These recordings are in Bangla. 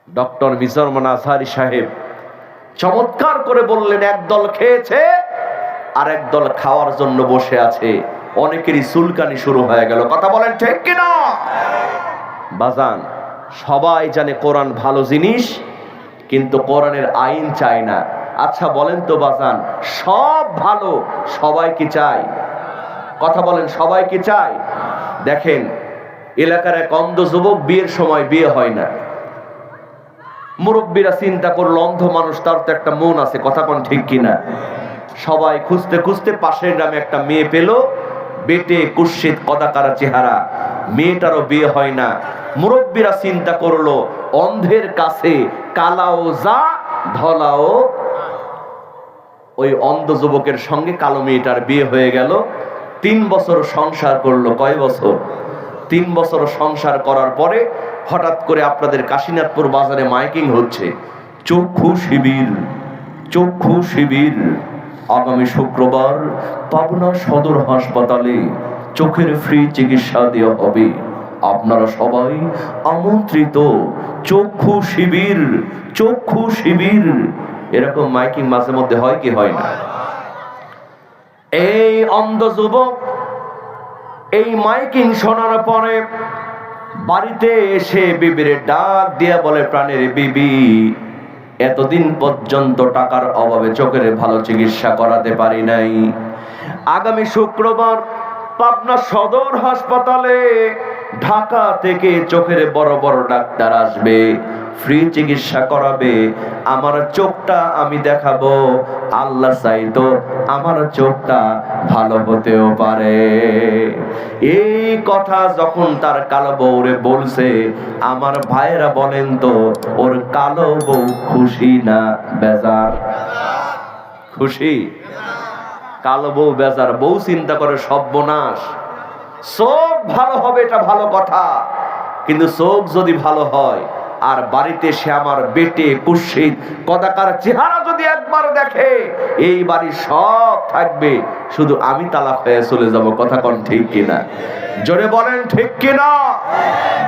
ডক্টর মিজানুর রহমান আজহারী সাহেব চমৎকার করে বললেন, একদল খেয়েছে আর একদল খাওয়ার জন্য বসে আছে, অনেকেরই চুলকানি শুরু হয়ে গেল। কথা বলেন ঠিক কিনা? বাজান, সবাই জানে কোরআন ভালো জিনিস, কিন্তু কোরআনের আইন চায় না। আচ্ছা বলেন তো বাজান, সব ভালো, সবাই কি চায়? কথা বলেন, সবাই কি চায়? দেখেন, এলাকার এক অন্ধ যুবক, বিয়ের সময় বিয়ে হয় না। মুরব্বীরা চিন্তা করলো, অন্ধ মানুষ, তার তো একটা মন আছে। কথা কোন ঠিক কিনা? সবাই খুঁজতে খুঁজতে পাশের গ্রামে একটা মেয়ে পেল, বেটে কুৎসিত কদাকারা চেহারা, মেয়েটারও বিয়ে হয় না। মুরব্বীরা চিন্তা করলো, অন্ধের কাছে কালাও যা ধলাও। ওই অন্ধ যুবকের সঙ্গে কালো মেয়েটার বিয়ে হয়ে গেল। 3 বছর সংসার করলো। কয় বছর? 3 বছর সংসার করার পরে হঠাৎ করে আপনাদের কাশীনাথপুর বাজারে মাইকিং হচ্ছে, চক্ষু শিবির, চক্ষু শিবির। আগামী শুক্রবার পাবনা সদর হাসপাতালে চোখের ফ্রি চিকিৎসা দেওয়া হবে, আপনারা সবাই আমন্ত্রিত। চক্ষু শিবির, চক্ষু শিবির। এরকম মাইকিং মাঝে মধ্যে হয় কি হয় না? এই অন্ধ যুবক এই মাইকিং শোনার পরে বাড়িতে এসে বিবির ডাক দিয়া বলে, প্রাণের বিবি, এতদিন পর্যন্ত টাকার অভাবে চোখের ভালো চিকিৎসা করাতে পারি নাই। আগামী শুক্রবার পাবনা সদর হাসপাতালে ঢাকা থেকে চোখের বড় বড় ডাক্তার আসবে, ফ্রি চিকিৎসা করাবে। আমার চোখটা আমি দেখাবো, আল্লাহ চাইতো আমার চোখটা ভালো হতেও পারে। এই কথা যখন তার কালো বউরে বলছে, আমার ভাইরা বলেন তো, ওর কালো বউ খুশি না বেজার? খুশি? কালো বউ বেজার। বউ চিন্তা করে, সর্বনাশ, চোখ ভালো হবে এটা ভালো কথা, কিন্তু চোখ যদি ভালো হয় আর বাড়িতে সে আমার বেটে কুৎসিত কদাকার চেহারা যদি একবার দেখে, এই বাড়ি সব থাকবে, শুধু আমি তালাক হয়ে চলে যাব। কথা কোন ঠিক কিনা? জোরে বলেন ঠিক কিনা?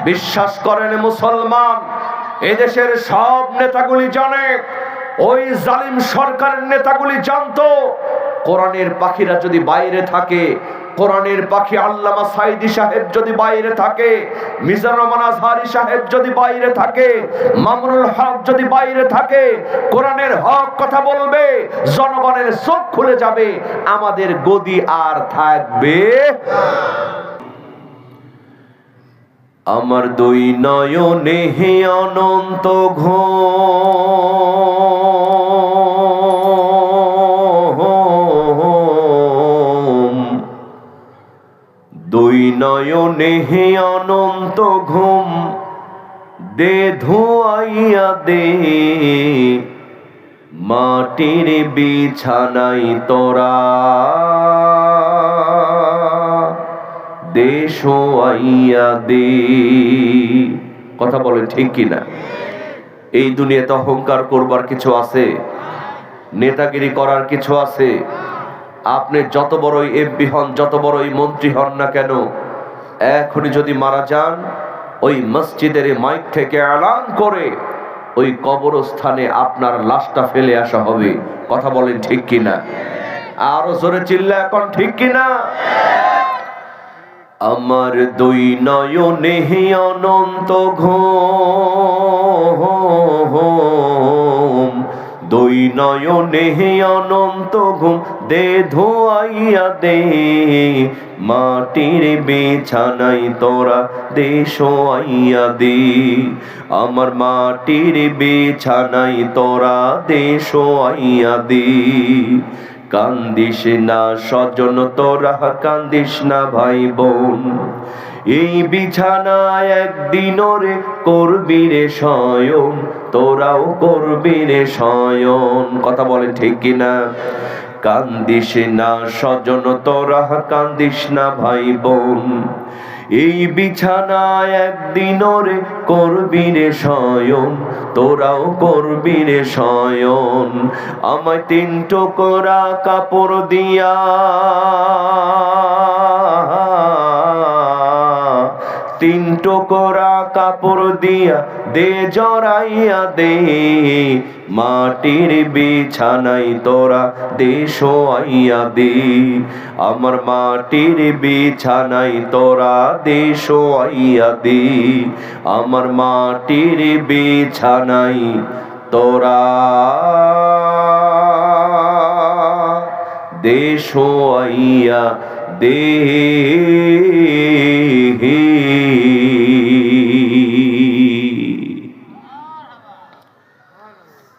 বিশ্বাস করেন মুসলমান, এদেশের সব নেতাগুলি জানে, ওই জালিম সরকারের নেতাগুলি জানতো, কোরআনের পাখিরা যদি বাইরে থাকে, কোরআনের পাখি আল্লামা সাইদি সাহেব যদি বাইরে থাকে, মিজানুর রহমান আজহারী সাহেব যদি বাইরে থাকে, মামুনুল হক যদি বাইরে থাকে, কোরআনের হক কথা বলবে, জনগণের চোখ খুলে যাবে, আমাদের গদি আর থাকবে। আমার দুই নয়নে হে অনন্ত ঘুম, দুই নয়নে হে অনন্ত ঘুম, দে ধোয়াইয়া দে, মাটির বিছানাই তোরা দেশাইয়া দে। কথা বলেন ঠিক কিনা? এই দুনিয়াতে অহংকার করবার কিছু আছে? নেতাগিরি করার কিছু আছে? আপনি যত বড়ই এমপি হন, যত বড়ই মন্ত্রী হন না কেন, এখনই যদি মারা যান, ওই মসজিদের মাইক থেকে এলান করে ওই কবরস্থানে আপনার লাশটা ফেলে আসা হবে। কথা বলেন ঠিক কিনা? আরো জোরে চিল্লা এখন ঠিক কিনা? আমার দুই নয়নে হে অনন্ত ঘুম, দুই নয়নে হে অনন্ত ঘুম, দে ধোয়াইয়া দে, মাটির বিছানাই তোরা দেশাইয়া দে, আমার মাটির বিছানাই তোরা দেশাইয়া দে। কান্দিস না স্বজন তোরা, কান্দিস না ভাই বোন, এই বিছানায় একদিন রে করবি রে শয়ন, তোরাও করবি রে শয়ন। কথা বলেন ঠিক কিনা? কান্দিস না স্বজন তোরা, কান্দিস না ভাই বোন, এই বিছানায় একদিন রে করবি রে শয়ন, তোরাও করবি রে শয়ন। আমায় 3 টুকরা কাপড় দিয়া তিন টুকরা কাপড় দিয়া দে জড়াইয়া দে, মাটির বিছানায় তোরা দে শোয়াইয়া দে, আমার মাটির বিছানায় তোরা দে শোয়াইয়া দে, আমার মাটির বিছানায় তোরা দে শোয়াইয়া দে।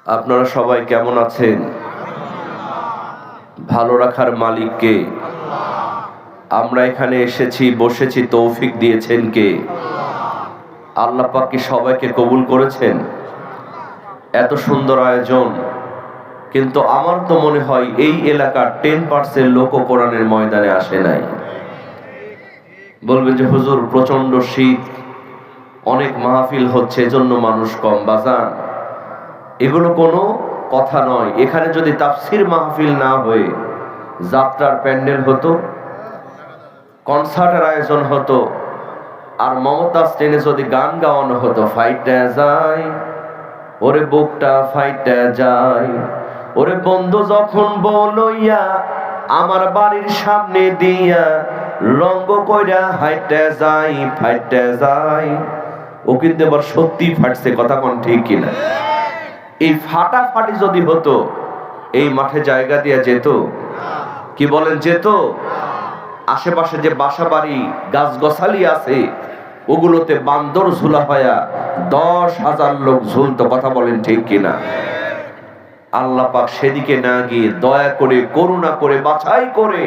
আপনারা সবাই কেমন আছেন? ভালো রাখার মালিক কে? আমরা এখানে এসেছি, বসেছি, তৌফিক দিয়েছেন কে? আল্লাহ পাক কি সবাইকে কবুল করেছেন? এত সুন্দর আয়োজন, কিন্তু আমার তো মনে হয় এই এলাকার 10% লোকও কোরআনের ময়দানে আসে নাই। বলবেন যে হুজুর প্রচন্ড শীত, অনেক মাহফিল হচ্ছে এজন্য মানুষ কম। বাজান, এগুলো কোনো কথা নয়। এখানে যদি তাফসির মাহফিল না হয়ে যাত্রার প্যান্ডেল হতো, কনসার্টের আয়োজন হতো, আর মমতাজ ট্রেনে যদি গান গাওয়ানো হতো, ফাইটটা যায় ওরে বুকটা ফাইটটা যায়, ওরে বন্ধু যখন বলইয়া আমার বাড়ির সামনে দিয়া রঙ্গ কইরা হাইটটা যায় ফাইটটা যায়, ও কিন্তু এবার সত্যি ফাটছে, কথা কোন ঠিক কিনা? এই ফাটাফাটি যদি হতো, এই মাঠে জায়গা দিয়া যেত? কি বলেন, যেত? আশেপাশে যে বাসা বাড়ি গাছগছালি আছে ওগুলোতে বান্দর ঝুলা হয়া 10,000 লোক ঝুলতো, কথা বলেন ঠিক কিনা? আল্লাহ পাক সেদিকে না গিয়ে দয়া করে, করুণা করে, বাছাই করে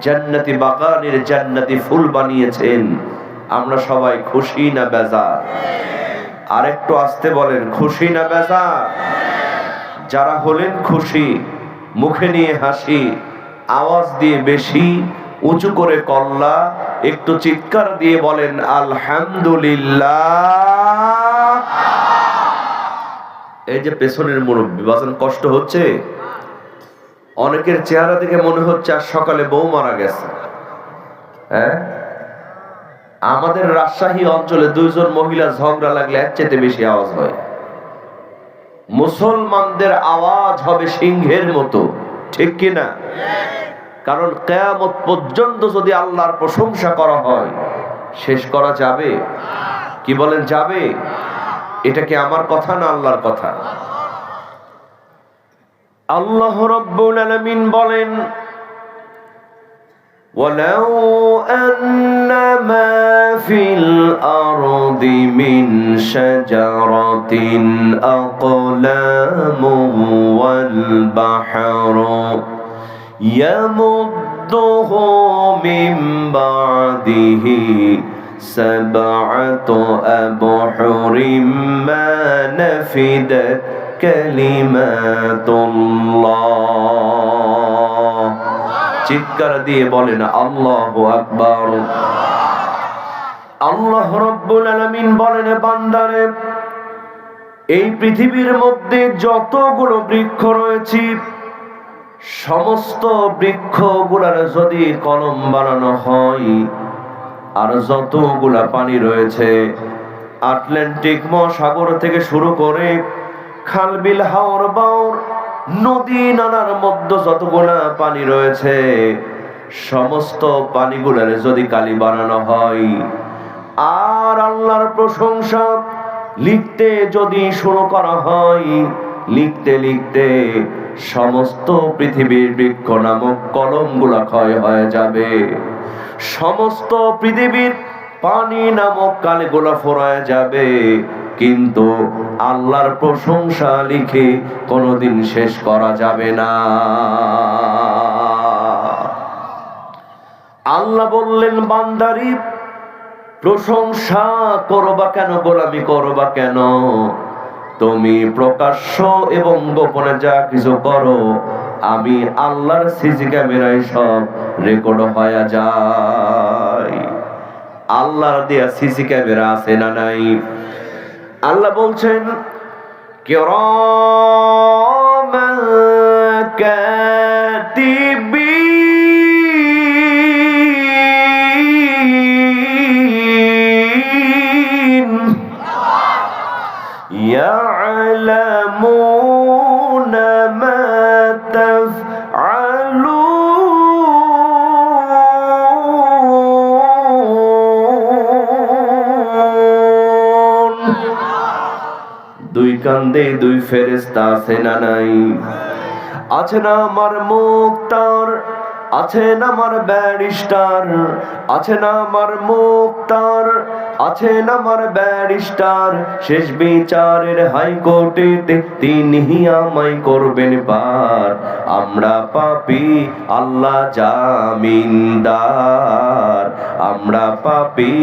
জান্নাতি বাগানের জান্নাতি ফুল বানিয়েছেন। আমরা সবাই খুশি না বেজার? আরেকটু আসতে বলেন, খুশি না বেজার? যারা হলেন খুশি, মুখে নিয়ে হাসি, আওয়াজ দিয়ে বেশি উঁচু করে কল্লা, একটু চিৎকার দিয়ে বলেন আলহামদুলিল্লাহ। এই যে পেছনের মুরব্বী বাজান, কষ্ট হচ্ছে? অনেকের চেহারা দেখে মনে হচ্ছে আর সকালে বউ মারা গেছে। হ্যাঁ, আমাদের রাজশাহী অঞ্চলে 2 জন মহিলা ঝগড়া লাগলে এর চেয়ে বেশি আওয়াজ হয়। মুসলমানদের আওয়াজ হবে সিংহের মতো, ঠিক কিনা? কারণ কিয়ামত পর্যন্ত যদি আল্লাহর প্রশংসা করা হয়, শেষ করা যাবে? কি বলেন, যাবে? এটা কি আমার কথা না আল্লাহর কথা? আল্লাহ রাব্বুল আলামিন বলেন, ওয়ালাউ আন্না মা ফিল আরদি মিন শাজারাতিন আকলামুন ওয়াল বাহরু ইয়ামুদ্দুহু মিন বাদিহি সাবআতু আবহুরিম মা নাফিদাত কালিমাতুল্লাহ। চিৎকার দিয়ে বলেন আল্লাহু আকবার। আল্লাহ রাব্বুল আলামিন বলেন, বান্দারে, এই পৃথিবীর মধ্যে যতগুলো বৃক্ষ রয়েছে, সমস্ত বৃক্ষগুলোর যদি কলম বানানো হয়, আর যতগুলা পানি রয়েছে, আটলান্টিক মহাসাগর থেকে শুরু করে খাল বিল হাওর বাওর নদী নালার মধ্যে যতগুলা পানি রয়েছে, সমস্ত পানিগুলার যদি কালি বানানো হয়, আর আল্লাহর প্রশংসা লিখতে যদি শুরু করা হয়, লিখতে লিখতে সমস্ত পৃথিবীর বৃক্ষ নামক কলমগুলা ক্ষয় হয়ে যাবে, সমস্ত পৃথিবীর পানি নামক কালিগুলা ফোরায় যাবে, কিন্তু আল্লাহর প্রশংসা লিখে কোনোদিন শেষ করা যাবে না। আল্লাহ বললেন, বান্দারি, প্রশংসা করবা কেন, গোলামি করবা কেন? তুমি প্রকাশ্য এবং গোপনে যা কিছু করো, আমি আল্লাহর সিসি ক্যামেরায় সব রেকর্ড হয়ে যায়। আল্লাহর দেয়া সিসি ক্যামেরা আছে না নাই? আল্লাহ বলছেন, কিরামান কাতিবিন ইয়ালামুনা মা তাফআলুন। দুই কান্দে দুই ফেরেশতা আছে না নাই? আছে না আমার মুক্তার, আছে না আমার ব্যারিস্টার, আছে না আমার মুক্তার, আছে না আমার ব্যারিস্টার। শেষ বিচারের হাইকোর্টে তিনি আমায় করবেন পার। আমরা পাপী আল্লাহ জামিনদার, আমরা পাপী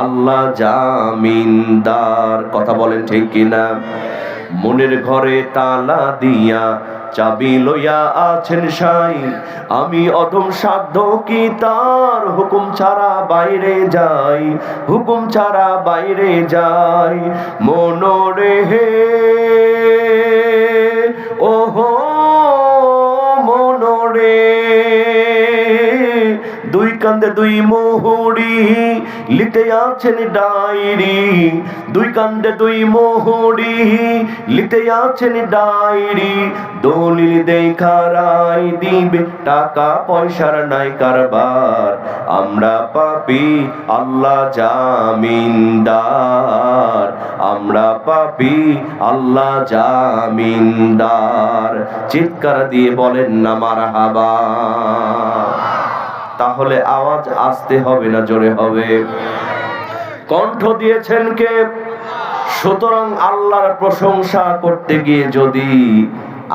আল্লাহ জামিনদার। কথা বলেন ঠিক কিনা? মনের ঘরে তালা দিয়া চাবি লইয়া আছেন সাই। আমি অধম সাধ্য কি তার হুকুম ছাড়া বাইরে যাই, হুকুম ছাড়া বাইরে যাই। মনোরে হে ওহো মনোরে, দুই কান্দে দুই মোহরি লিখে আছেন ডায়েরি, দুই কান্দে দুই মোহরি লিখে আছেন ডায়েরি। দলিল দেখা রায় দিবে, টাকা পয়সার নাই কারবার। আমরা পাপী আল্লাহ জামিনদার, আমরা পাপী আল্লাহ জামিনদার। চিৎকার দিয়ে বলেন না মারহাবা। তাহলে আওয়াজ আসতে হবে না জোরে হবে? কণ্ঠ দিয়েছেন কে? সুতরাং আল্লাহর প্রশংসা করতে গিয়ে যদি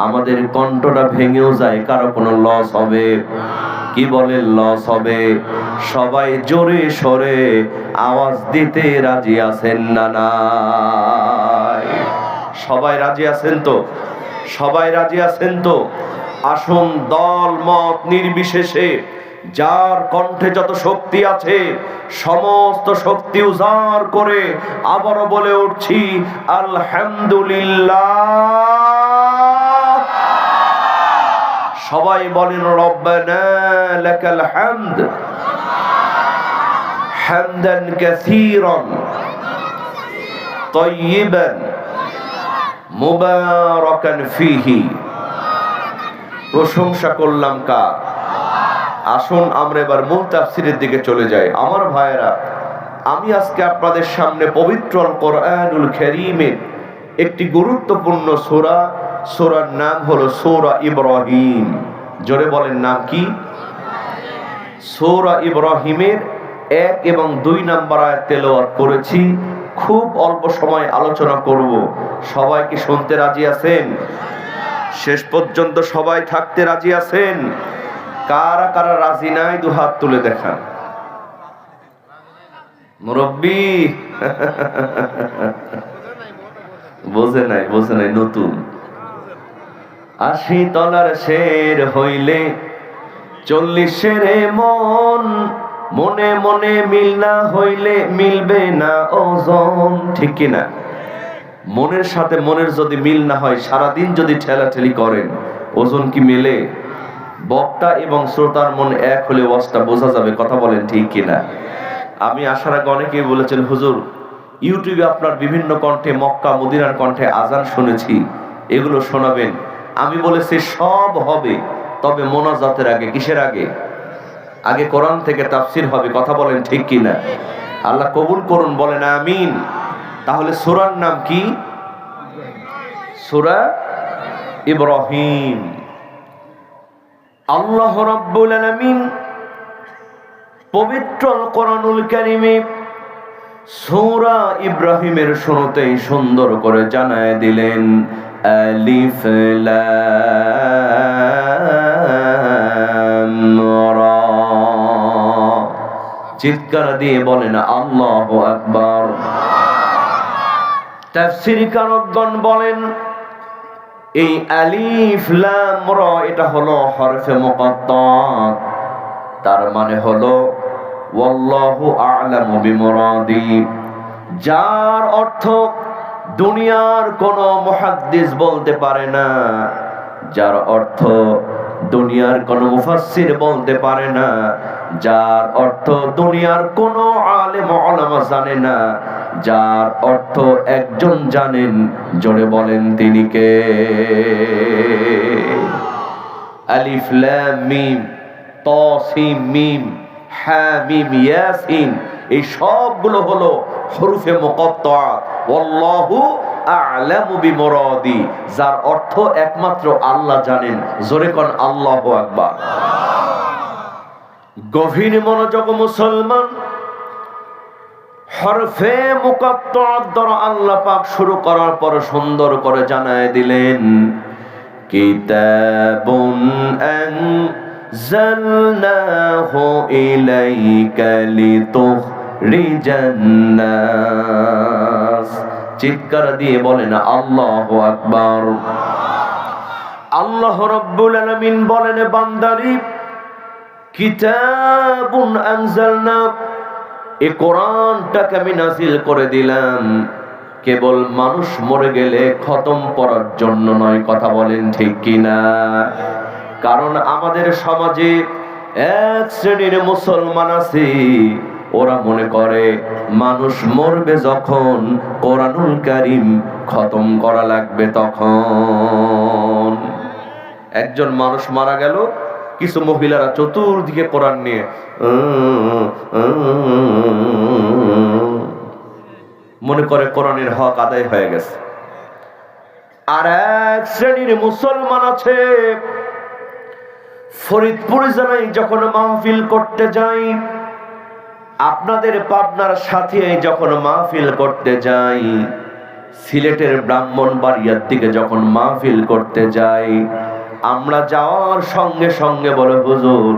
আমাদের কণ্ঠটা ভেঙেও যায়, কারো কোনো লস হবে? কি বলে লস হবে? সবাই জোরে সরে আওয়াজ দিতে রাজি আছেন না নাই? সবাই রাজি আছেন তো? সবাই রাজি আছেন তো? আসুন দল মত নির্বিশেষে যার কণ্ঠে যত শক্তি আছে সমস্ত শক্তি উজাড় করে আবারও বলে উঠছি আলহামদুলিল্লাহ। সবাই বলেন রব্বানা লাকাল হামদ হামদান কাসীরান তাইয়িবান মুবারাকান ফীহি। প্রশংসা করলাম কার? আসুন আমরা এবার মূল তাফসীরের দিকে চলে যাই। আমার ভাইয়েরা, আমি আজকে আপনাদের সামনে পবিত্র আল কোরআনুল কারীমের একটি গুরুত্বপূর্ণ সূরা, সূরার নাম হলো সূরা ইব্রাহিম। জোরে বলেন নাম কি? সূরা ইব্রাহিমের 1 এবং 2 নম্বর আয়াত তেলাওয়াত করেছি। খুব অল্প সময় আলোচনা করব। সবাই কি শুনতে রাজি আছেন? শেষ পর্যন্ত সবাই থাকতে রাজি আছেন? কারা কারা রাজি নাই দু হাত তুলে দেখান। মুরব্বি বোঝে নাই, বোঝে নাই, নতুন। 80 তলার শের হইলে 40 শেরে মন, মনে মনে মিল না হইলে মিলবে না ওজন। ঠিক কিনা? মনের সাথে মনের যদি মিল না হয়, সারাদিন যদি ঠেলাঠেলি করেন, ওজন কি মেলে? বক্তা এবং শ্রোতার মন এক হলে ওয়াজটা বোঝা যাবে। কথা বলেন ঠিক কিনা? আমি আসার আগে অনেকেই বলেছেন হুজুর ইউটিউবে আপনার বিভিন্ন কণ্ঠে মক্কা মদিনার কণ্ঠে আজান শুনেছি, এগুলো শোনাবেন। আমি বলেছি সব হবে, তবে মোনাজাতের আগে। কিসের আগে? আগে কোরআন থেকে তাফসীর হবে। কথা বলেন ঠিক কিনা? আল্লাহ কবুল করুন, বলেন আমিন। তাহলে সূরার নাম কি? সূরা ইব্রাহিম। আল্লাহ রাব্বুল আলামিন পবিত্র কোরআনুল কারীমে সূরা ইব্রাহিমের শুরুতেই সুন্দর করে জানায় দিলেন আলিফ লাম রা। চিৎকার দিয়ে বলেন আল্লাহু আকবার। তাফসীরকারগণ বলেন এই আলিফ লাম রা এটা হলো হরফে মুকাত্তাত। তার মানে হলো ওয়াল্লাহু আ'লামু বিমুরাদি, যার অর্থ দুনিয়ার কোন মুহাদ্দিস বলতে পারে না, যার অর্থ দুনিয়ার কোন মুফাসসির বলতে পারে না, যার অর্থ দুনিয়ার কোন আলেম উলামা জানে না, যার অর্থ একজন জানেন, জোরে বলেন তিনি কে? আলিফ লাম মিম তা সিন মিম হা মিম ইয়াসিন, এই সবগুলো হলো হরফে মুকাত্তাআত। ওয়াল্লাহু আ'লামু বিমুরাদি, যার অর্থ একমাত্র আল্লাহ জানেন। জোরে কোন আল্লাহু আকবার। গভীর মনোযোগ মুসলমান, হরফে মুকাত্তাআত দ্বারা আল্লাহ পাক শুরু করার পর সুন্দর করে জানায় দিলেন, কিতাবুন আনজালনাহু ইলাইকা লিতুখরিজান নাস। চিৎকার দিয়ে বলেন আল্লাহু আকবার। আল্লাহ রাব্বুল আলামিন বলেন, বান্দারি কিতাবুন আনজালনা, এই কোরআনটাকে আমি নাজিল করে দিলাম কেবল মানুষ মরে গেলে খতম পড়ার জন্য নয়। কথা বলেন ঠিক কিনা? কারণ আমাদের সমাজে এক শ্রেণীর মুসলমান আছে, ওরা মনে করে মানুষ মরবে যখন কোরআনুল কারীম খতম করা লাগবে তখন। একজন মানুষ মারা গেল, কিছু মহিলারা চতুর্দিকে কোরআন নিয়ে মনে করে কোরআনের হক আদায় হয়ে গেছে। আর এক শ্রেণীর মুসলমান আছে, ফরিদপুর জেলায় যখন মাহফিল করতে যাই, আপনাদের পাবনার সাথে যখন মাহফিল করতে যাই, সিলেটের ব্রাহ্মণবাড়িয়ার দিকে যখন মাহফিল করতে যাই, আমরা যাওয়ার সঙ্গে সঙ্গে বলে, হুজুর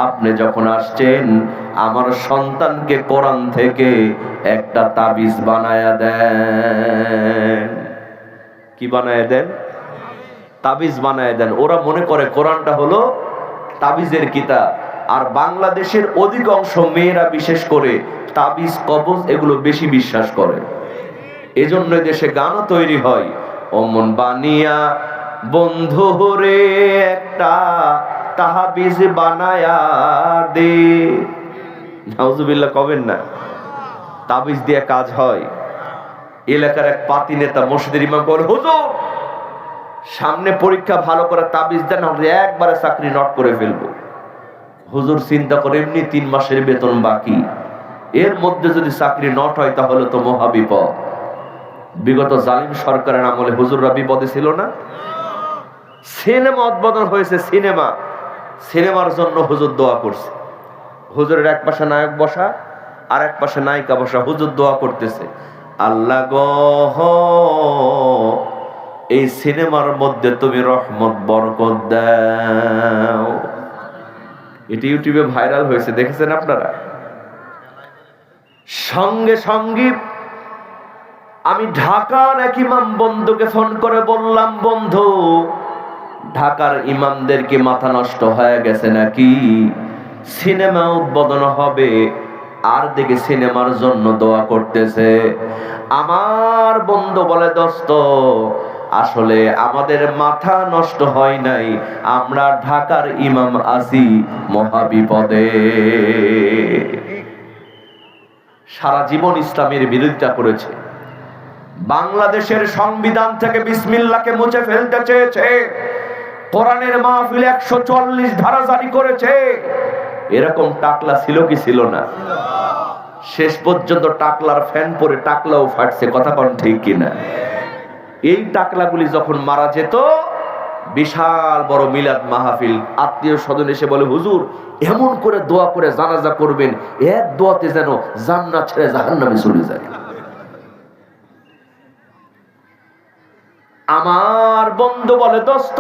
আপনি যখন আসছেন আমার সন্তানকে কোরআন থেকে একটা তাবিজ বানায়া দেন। কি বানায়া দেন? তাবিজ বানায়া দেন। ওরা মনে করে কোরআনটা হলো তাবিজের কিতাব। আর বাংলাদেশের অধিকাংশ মেয়েরা বিশেষ করে তাবিজ কবজ এগুলো বেশি বিশ্বাস করে। এজন্য দেশে গানও তৈরি হয়, অমন বানিয়া বন্ধু রে একটা তাবিজ বানায়া দে। নাউজুবিল্লাহ কবেন না? তাবিজ দিয়ে কাজ হয়। এলাকার এক পাতি নেতা মসজিদের ইমাম বলে, হুজুর সামনে পরীক্ষা, ভালো করে তাবিজ দেন, আমরা একবারে চাকরি নট করে ফেলবো। হুজুর চিন্তা করে, এমনি 3 মাসের বেতন বাকি, এর মধ্যে যদি চাকরি নট হয় তাহলে তো মহাবিপদ। বিগত জালিম সরকারের আমলে হুজুররা বিপদে ছিল না? সিনেমা উদ্বোধন হয়েছে, সিনেমার জন্য হুজুর দোয়া করছে। হুজুরের এক পাশে নায়ক বসা, আর এক পাশে নায়িকা বসা, হুজুর দোয়া করতেছে, আল্লাহ গো এই সিনেমার মধ্যে তুমি রহমত বরকত দাও। এটি ইউটিউবে ভাইরাল হয়েছে, দেখেছেন আপনারা? সঙ্গে সঙ্গে আমি ঢাকার এক ইমাম বন্ধুকে ফোন করে বললাম, বন্ধু ঢাকার ইমামদেরকে মাথা নষ্ট হয়ে গেছে নাকি? সিনেমা উদ্বোধন হবে আর দেখে সিনেমার জন্য দোয়া করতেছে। আমার বন্ধু বলে, দোস্ত আসলে আমাদের মাথা নষ্ট হয় নাই, আমরা ঢাকার ইমাম আছি মহাবিপদে। সারা জীবন ইসলামের বিরোধিতা করেছে, বাংলাদেশের সংবিধান থেকে বিসমিল্লাহকে মুছে ফেলতে চেয়েছে, কোরআনের মাহফিল 144 ধারা জারি করেছে। এরকম টাকলা ছিল কি ছিল না? শেষ পর্যন্ত টাকলার ফ্যান পরে টাকলাও ফাটছে। কথা কোন ঠিক কিনা? এই টাকলাগুলি যখন মারা যেত, বিশাল বড় মিলাদ মাহফিল, আত্মীয় স্বজন এসে বলে, হুজুর এমন করে দোয়া করে জানাজা করবেন, এক দোয়াতে যেন জান্নাত ছেড়ে জাহান্নামে চলে যায়। আমার বন্ধু বলে, দোস্ত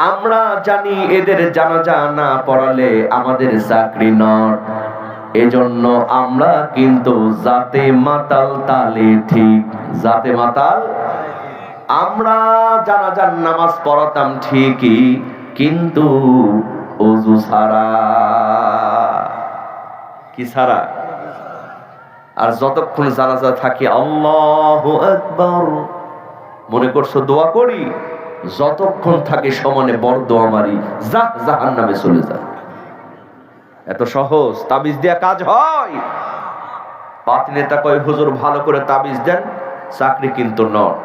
আমরা জানি এদের জানাজা না পড়ালে আমাদের চাকরি নট, এজন্য আমরা কিন্তু জাতে মাতাল তালে ঠিক, জাতে মাতাল। আমরা জানাজার নামাজ পড়াতাম ঠিকই, কিন্তু ওযু ছাড়া। কি ছাড়া? আর যতক্ষণ জানাজা থাকে আল্লাহু আকবার মনে করছো দোয়া করি, যতক্ষণ থাকে সমানে বড় দোয়া মারি, জাহান্নামে চলে যায়। এত সহজ তাবিজ দেয়া কাজ হয়? পাতি নেতা কয় হুজুর ভালো করে তাবিজ দেন, চাকরি কিন্তু নয়।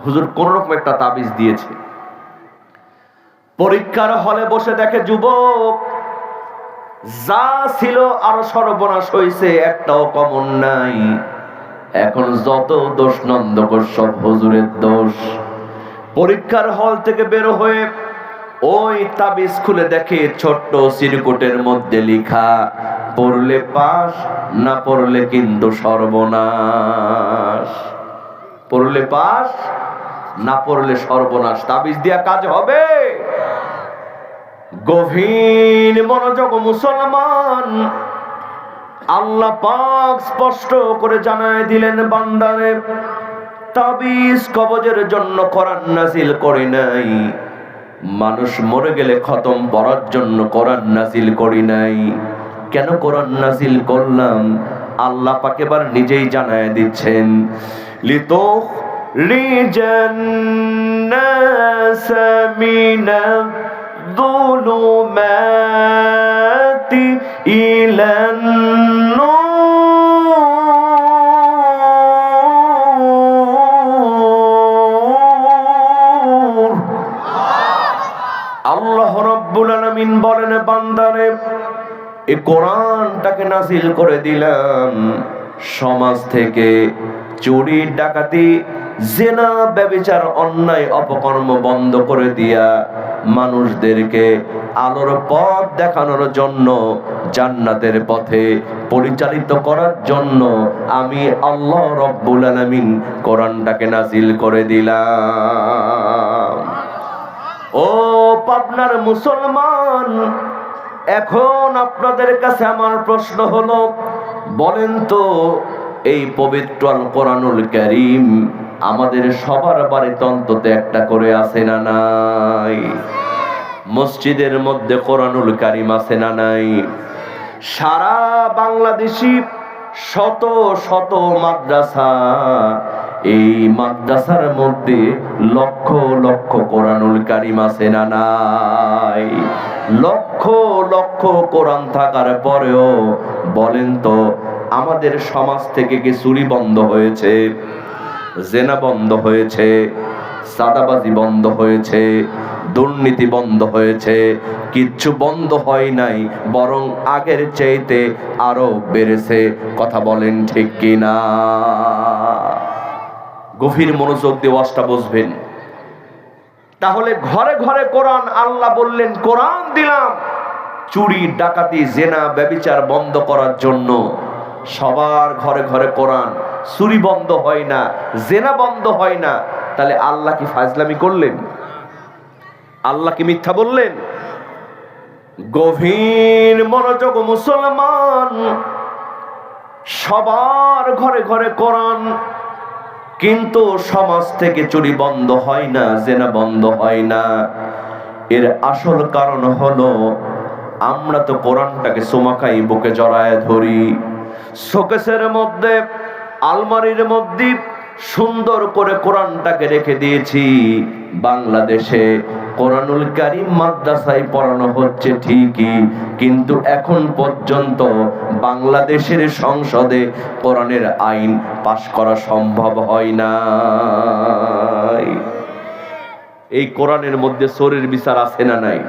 হুজুর কোন রকম একটা তাবিজ দিয়েছে। পরীক্ষার হলে বসে দেখে যুবক যা ছিল আরো সর্বনাশ হয়েছে, একটাও কমন নাই। এখন যত দোষ নন্দকর সব হুজুরের দোষ। পরীক্ষার হল থেকে বের হয়ে ওই তাবিজ খুলে দেখে ছোট্ট চিরকুটের মধ্যে লেখা, পড়লে পাস, না পড়লে কিন্তু সর্বনাশ। পড়লে পাস, না পড়লে সর্বনাশ। তাবিজ দিয়া কাজ হবে? গভীর মনোযোগ মুসলমান, আল্লাহ পাক স্পষ্ট করে জানায় দিলেন বান্দারে, তাবিজ কবজের জন্য কোরআন নাজিল করি নাই, মানুষ মরে গেলে খতম পড়ার জন্য কোরআন নাজিল করি নাই। কেন কোরআন নাজিল করলাম? আল্লাহ পাক এবার নিজেই জানায় দিচ্ছেন, লিতুখ রিজান্নাস মিনাল যুলুমাতি ইলান নূর। আল্লাহ রাব্বুল আলামিন বলেন, বান্দারে এই কোরআনটাকে নাজিল করে দিলাম সমাজ থেকে চুরি, ডাকাতি, জিনা, ব্যভিচার, অন্যায়, অপকর্ম বন্ধ করে দিয়া মানুষদেরকে আলোর পথ দেখানোর জন্য, জান্নাতের পথে পরিচালিত করার জন্য আমি আল্লাহ রাব্বুল আলামিন কোরআনটাকে নাজিল করে দিলাম। ও পাবনার মুসলমান, এখন আপনাদের কাছে আমার প্রশ্ন হলো, বলেন তো এই পবিত্র আল কোরআনুল কারীম আমাদের সবার বাড়িতে অন্তত একটা করে আছে না নাই? মসজিদের মধ্যে কোরআনুল কারীম আছে না নাই? সারা বাংলাদেশি শত শত মাদ্রাসা, এই মাদ্রাসার মধ্যে লক্ষ লক্ষ কোরআনুল কারীম আছে না নাই? লক্ষ লক্ষ কোরআন থাকার পরেও বলেন তো আমাদের সমাজ থেকে কি চুরি বন্ধ হয়েছে? জেনা বন্ধ হয়েছে? সাদাবাজি বন্ধ হয়েছে? দুর্নীতি বন্ধ হয়েছে? কিচ্ছু বন্ধ হয় নাই, বরং আগের চাইতে আরো বেড়েছে। কথা বলেন ঠিক কিনা? গভীর মনোযোগ দিয়ে ওয়াজটা বুঝবেন। তাহলে ঘরে ঘরে কোরআন, আল্লাহ বললেন কোরআন দিলাম চুরি, ডাকাতি, জেনা, ব্যভিচার বন্ধ করার জন্য। সবার ঘরে ঘরে কোরআন, চুরি বন্ধ হয় না, জেনা বন্ধ হয় না, তাহলে আল্লাহ কি ফাজলামি করলেন? আল্লাহ কি মিথ্যা বললেন? গভীর মনোযোগ মুসলমান, সবার ঘরে ঘরে কোরআন, কিন্তু সমাজ থেকে চুরি বন্ধ হয় না, জেনা বন্ধ হয় না। এর আসল কারণ হলো আমরা তো কোরআনটাকে সোমাখাই বুকে জড়ায় ধরি। শোকেসের মধ্যে, আলমারির মধ্যে সুন্দর করে কোরআনটাকে রেখে দিয়েছি। বাংলাদেশে কোরআনুল কারীম মাদ্রাসায় পড়ানো হচ্ছে ঠিকই, কিন্তু এখন পর্যন্ত বাংলাদেশের সংসদে কোরআনের আইন পাশ করা সম্ভব হয় না। এই কোরআনের মধ্যে চোরের বিচার আছে না নাই?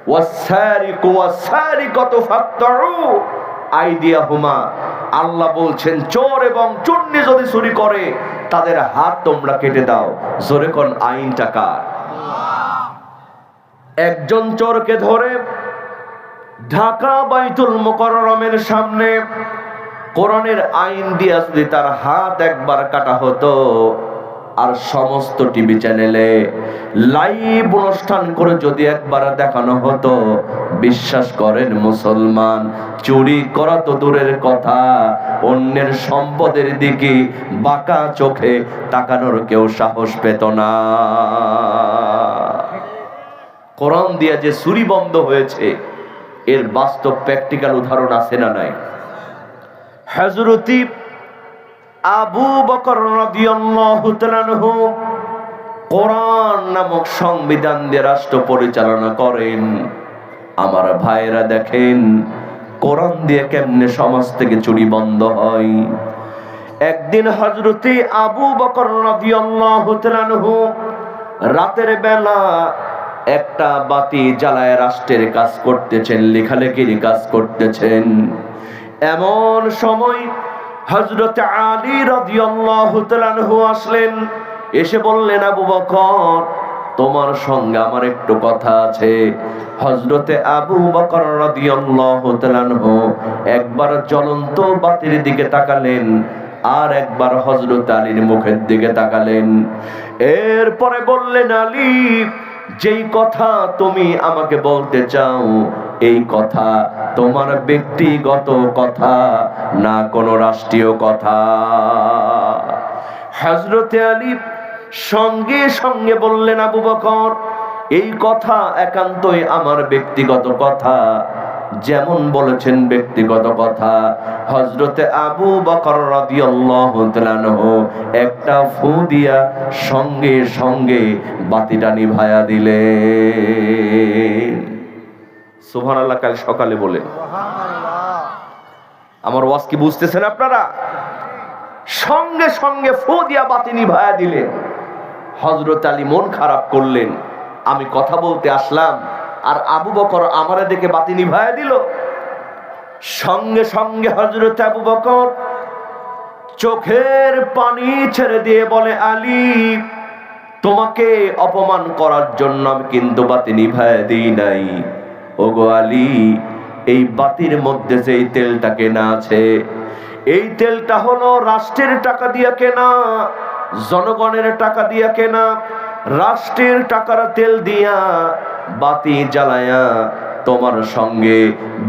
ওয়াসারিকু ওয়াসারিকাতু ফাকতাউ আইদিয়াহুমা। আল্লাহ বলছেন চোর এবং চুন্নি যদি চুরি করে তাদের হাত তোমরা কেটে দাও। জোরে কোন আইনটা কার? একজন চোরকে ধরে ঢাকা বাইতুল মুকাররমের সামনে কোরআনের আইন দিয়ে যদি তার হাত একবার কাটা হতো, আর সমস্ত টিভি চ্যানেলে লাইভ অনুষ্ঠান করে যদি একবার দেখানো হতো, বিশ্বাস করেন মুসলমান, চুরি করা তো দূরের কথা, অন্যের সম্পদের দিকে বাঁকা চোখে তাকানোর কেউ সাহস পেত না। কোরআন দিয়ে যে চুরি বন্ধ হয়েছে এর বাস্তব প্র্যাকটিক্যাল উদাহরণ আছে না নাই? হযরত আবু বকর রাদিয়াল্লাহু তাআলা আনহু কোরআন নামক সংবিধান দিয়ে রাষ্ট্র পরিচালনা করেন। আমার ভাইয়েরা দেখেন, কোরআন দিয়ে কেমনে সমাজ থেকে চুরি বন্ধ হয়। একদিন হযরতে আবু বকর রাদিয়াল্লাহু তাআলা আনহু রাতের বেলা একটা বাতি জ্বালায় রাষ্ট্রের কাজ করতেছেন, লেখালেখির কাজ করতেছেন। এমন সময় হযরত আলী রাদিয়াল্লাহু তাআলা আনহু আসলেন, এসে বললেন, আবু বকর, তোমার সঙ্গে আমার একটু কথা আছে। হযরতে আবু বকর রাদিয়াল্লাহু তাআলা আনহু একবার জ্বলন্ত বাতির দিকে তাকালেন, আর একবার হযরত আলীর মুখের দিকে তাকালেন। এরপরে বললেন, আলী, যেই কথা তুমি আমাকে বলতে চাও, এই কথা তোমার ব্যক্তিগত কথা না কোনো রাষ্ট্রীয় কথা? হযরতে আলী সঙ্গে সঙ্গে বললেন, আবু বকর, এই কথা একান্তই আমার ব্যক্তিগত কথা। যেমন বলেছেন ব্যক্তিগত কথা। হযরতে আবু বকর রাদিয়াল্লাহু তাআলা আনহু একটা ফু দিয়া সঙ্গে সঙ্গে বাতিটা নিভায়া দিলেন। সুবহানাল্লাহ। কাল সকালে বলেন সুবহানাল্লাহ। আমার ওয়াজ কি বুঝতেছেন আপনারা? সঙ্গে সঙ্গে ফু দিয়া বাতি নিভায়া দিলেন। হযরত আলী মন খারাপ করলেন, আমি কথা বলতে আসলাম আর আবু বকর আমারে দেখে বাতি নিভায়া দিল। সঙ্গে সঙ্গে হযরত আবু বকর চোখের পানি ছেড়ে দিয়ে বলে, আলী, তোমাকে অপমান করার জন্য আমি কিন্তু বাতি নিভায়া দিই নাই। ওগো আলী, এই বাতির মধ্যে যে তেলটা কেনা আছে, এই তেলটা হলো রাষ্ট্রের টাকা দিয়ে কেনা, জনগণের টাকা দিয়ে কেনা। রাষ্ট্রের টাকার তেল দিয়া বাতি জ্বালায়া তোমার সঙ্গে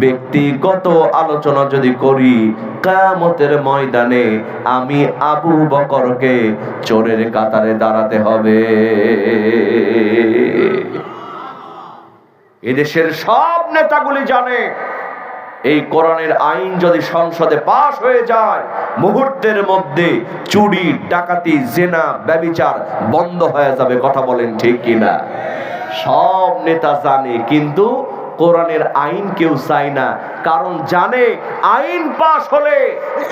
ব্যক্তিগত আলোচনা যদি করি, কিয়ামতের ময়দানে আমি আবু বকরকে চোরের কাতারে দাঁড়াতে হবে। এদেশের সব নেতাগুলি জানে, এই কোরআনের আইন যদি সংসদে পাশ হয়ে যায়, মুহূর্তের মধ্যে চুরি, ডাকাতি, জেনা, ব্যভিচার বন্ধ হয়ে যাবে। কথা বলেন ঠিক কিনা? সব নেতা জানে, কিন্তু কোরআনের আইন কেউ চায় না। কারণ জানে, আইন পাশ হলে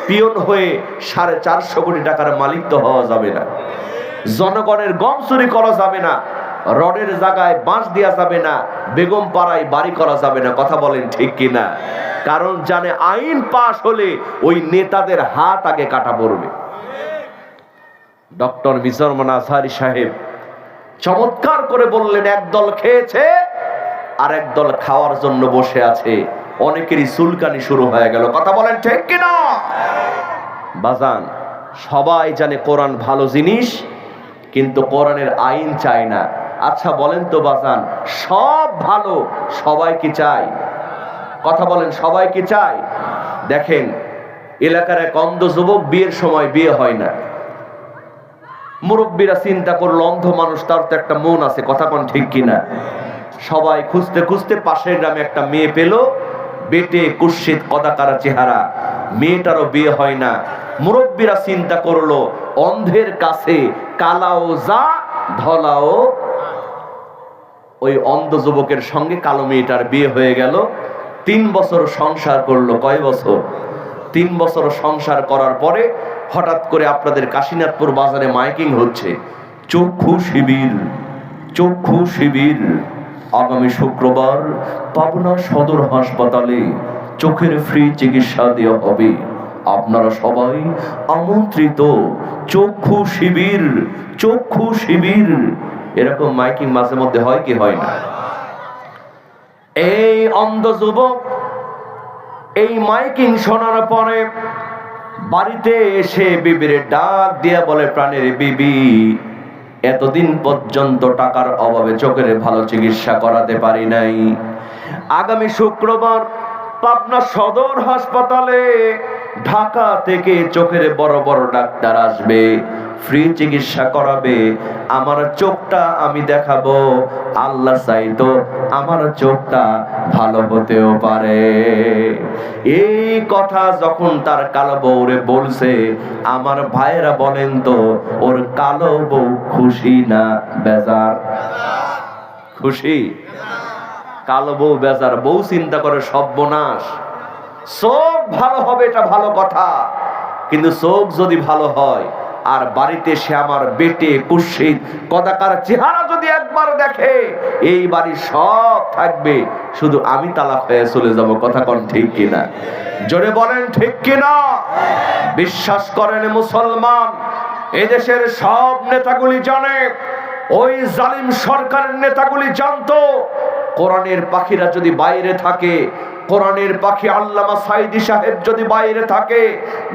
পিয়ন হয়ে 450 কোটি টাকার মালিক তো হওয়া যাবে না, জনগণের গম চুরি করা যাবে না, রডের জায়গায় বাঁশ দেওয়া যাবে না, বেগম পাড়ায় বাড়ি করা যাবে না। কথা বলেন ঠিক কিনা? কারণ জানে, আইন পাশ হলে ওই নেতাদের হাত আগে কাটা পড়বে। ডক্টর মিজানুর আজহারী সাহেব চমৎকার করে বললেন, একদল খেয়েছে আর একদল খাওয়ার জন্য বসে আছে, অনেকেরই চুলকানি শুরু হয়ে গেল। কথা বলেন ঠিক কিনা? বাজান, সবাই জানে কোরআন ভালো জিনিস, কিন্তু কোরআনের আইন চায় না। আচ্ছা বলেন তো বাজান, সব ভালো, সবাই কি চায়? কথা বলেন, সবাই কি চায়? দেখেন, এলাকার এক অন্ধ যুবক, বিয়ের সময় বিয়ে হয় না। মুরব্বীরা চিন্তা করলো, অন্ধ মানুষ, তার তো একটা মন আছে। কথা কোন ঠিক কিনা? সবাই খুঁজতে খুঁজতে পাশের গ্রামে একটা মেয়ে পেল, বেটে কুৎসিত কদাকারা চেহারা, মেয়েটারও বিয়ে হয় না। মুরব্বীরা চিন্তা করলো, অন্ধের কাছে কালাও যা, ধলাও। ওই অন্ধ যুবকের সঙ্গে কালো মেয়েটার বিয়ে হয়ে গেল। 3 বছর সংসার করলো। কয় বছর? 3 বছর সংসার করার পরে হঠাৎ করে আপনাদের কাশীনাথপুর বাজারে মাইকিং হচ্ছে, চক্ষু শিবির, চক্ষু শিবির। আগামী শুক্রবার পাবনা সদর হাসপাতালে চোখের ফ্রি চিকিৎসা দেওয়া হবে, আপনারা সবাই আমন্ত্রিত। চক্ষু শিবির, চক্ষু শিবির। এরকম মাইকিং মাঝে মধ্যে হয় কি হয় না? এই অন্ধ যুবক এই মাইকিং শোনার পরে বাড়িতে এসে বিবির ডাক দিয়া বলে, প্রাণের বিবি, এতদিন পর্যন্ত টাকার অভাবে চোখের ভালো চিকিৎসা করাতে পারি নাই। আগামী শুক্রবার পাবনা সদর হাসপাতালে ঢাকা থেকে চোখের বড় বড় ডাক্তার আসবে, ফ্রি চিকিৎসা করাবে। আমার চোখটা আমি দেখাবো, আল্লাহ চাইতো আমার চোখটা ভালো হতেও পারে। এই কথা যখন তার কালো বউরে বলছে, আমার ভাইয়েরা বলেন তো, ওর কালো বউ খুশি না বেজার? খুশি। কালো বউ বেজার। বউ চিন্তা করে, সর্বনাশ, চোখ ভালো হবে এটা ভালো কথা, কিন্তু চোখ যদি ভালো হয় আর বাড়িতে সে আমার বেটে কুৎসিত কদাকার চেহারা যদি একবার দেখে, এই বাড়ি সব থাকবে, শুধু আমি তালাক হয়ে চলে যাব। কথা কোন ঠিক কিনা? জোরে বলেন ঠিক কিনা? বিশ্বাস করেন মুসলমান, এদেশের সব নেতাগুলি জানে, ওই জালিম সরকারের নেতাগুলি জানতো কোরআনের পাখিরা যদি বাইরে থাকে, কোরআনের পাখি আল্লামা সাইদি সাহেব যদি বাইরে থাকে,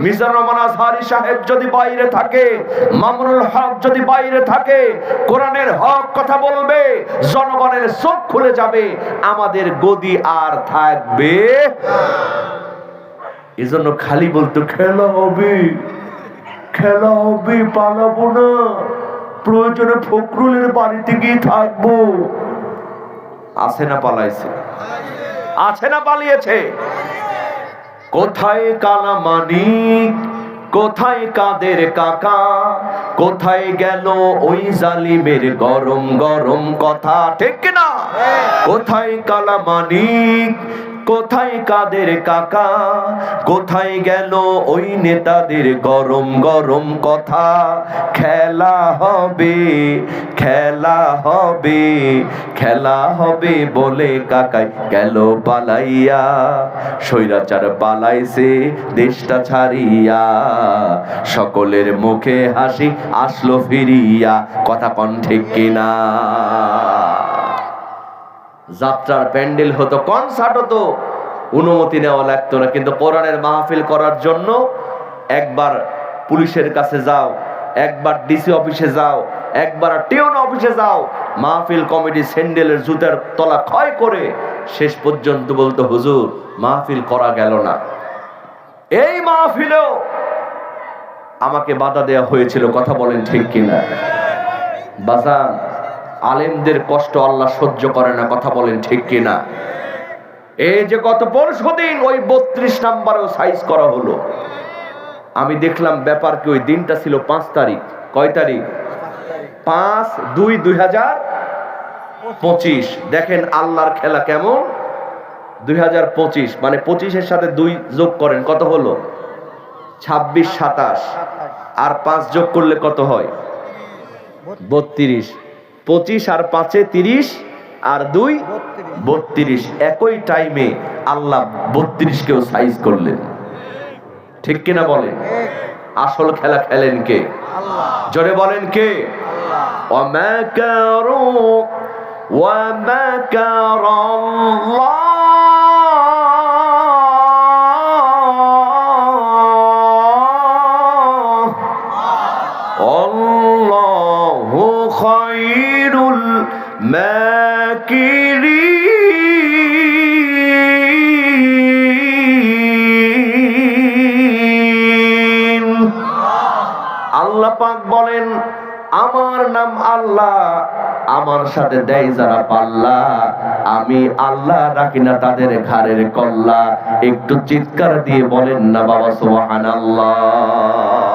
মিজানুর রহমান আজহারী সাহেব যদি বাইরে থাকে, মামুনুল হক যদি বাইরে থাকে, কোরআনের হক কথা বলবে, জনগণের চোখ খুলে যাবে, আমাদের গদি আর থাকবে। এজন্য খালি বলতো খেলা হবে, খেলা হবে, পালাবো না, প্রয়োজনে ফখরুলের বাড়িতে গিয়ে থাকবো। আছে না পালাইছে? আছে না পালিয়েছে? কোথায় কালা মানিক, কোথায় কাদের কাকা, কোথায় গেল ওই জালিমের গরম গরম কথা? ঠিক কিনা? কোথায় কালা মানিক, কোথায় কাদের কাকা, কোথায় গেল ওই নেতাদের গরম গরম কথা? খেলা হবে, খেলা হবে, খেলা হবে বলে কাকাই গেল পালাইয়া, স্বৈরাচার পালাইছে দেশটা ছাড়িয়া, সকলের মুখে হাসি আসলো ফিরিয়া। কথা কোন ঠিক কিনা? যাত্রার প্যান্ডেল হতো, কনসার্ট হতো, অনুমতি নেওয়া লাগতো না, কিন্তু কোরআনের মাহফিল করার জন্য একবার পুলিশের কাছে যাও, একবার ডিসি অফিসে যাও, একবার টিউন অফিসে যাও, মাহফিল কমিটি স্যান্ডেলের জুতার তলা ক্ষয় করে শেষ পর্যন্ত বলতো হুজুর মাহফিল করা গেল না। এই মাহফিলেও আমাকে বাধা দেওয়া হয়েছিল। কথা বলেন ঠিক কিনা? বাজান, আলেমদের কষ্ট আল্লাহ সহ্য করে না। কথা বলেন ঠিক কিনা? এই যে গত পরশুদিন ওই 32 নাম্বারেও সাইজ করা হলো, আমি দেখলাম ব্যাপার কি, ওই দিনটা ছিল 5 তারিখ। কয় তারিখ? 5/2/2025। দেখেন আল্লাহর খেলা কেমন। 2025 মানে 25-এর সাথে 2 যোগ করেন, কত হলো? 26-27, আর 5 যোগ করলে কত হয়? 32। 25 আর 5-এ 30, আর 2 32। একই টাইমে আল্লাহ 32 কেও সাইজ করলেন। ঠিক কিনা বলেন? আসল খেলা খেলেন কে? আল্লাহ। জোরে বলেন কে? আল্লাহ। ওয়া মাকারু ওয়া মাকারাল্লাহ, আল্লাহু খায়রুল মাকিরিন। আল্লাহ পাক বলেন, আমার নাম আল্লাহ, আমার সাথে দেয় যারা পাল্লা, আমি আল্লাহ রাখি না তাদের ঘাড়ের কল্লা। একটু চিৎকার দিয়ে বলেন না বাবা সুবহানাল্লাহ।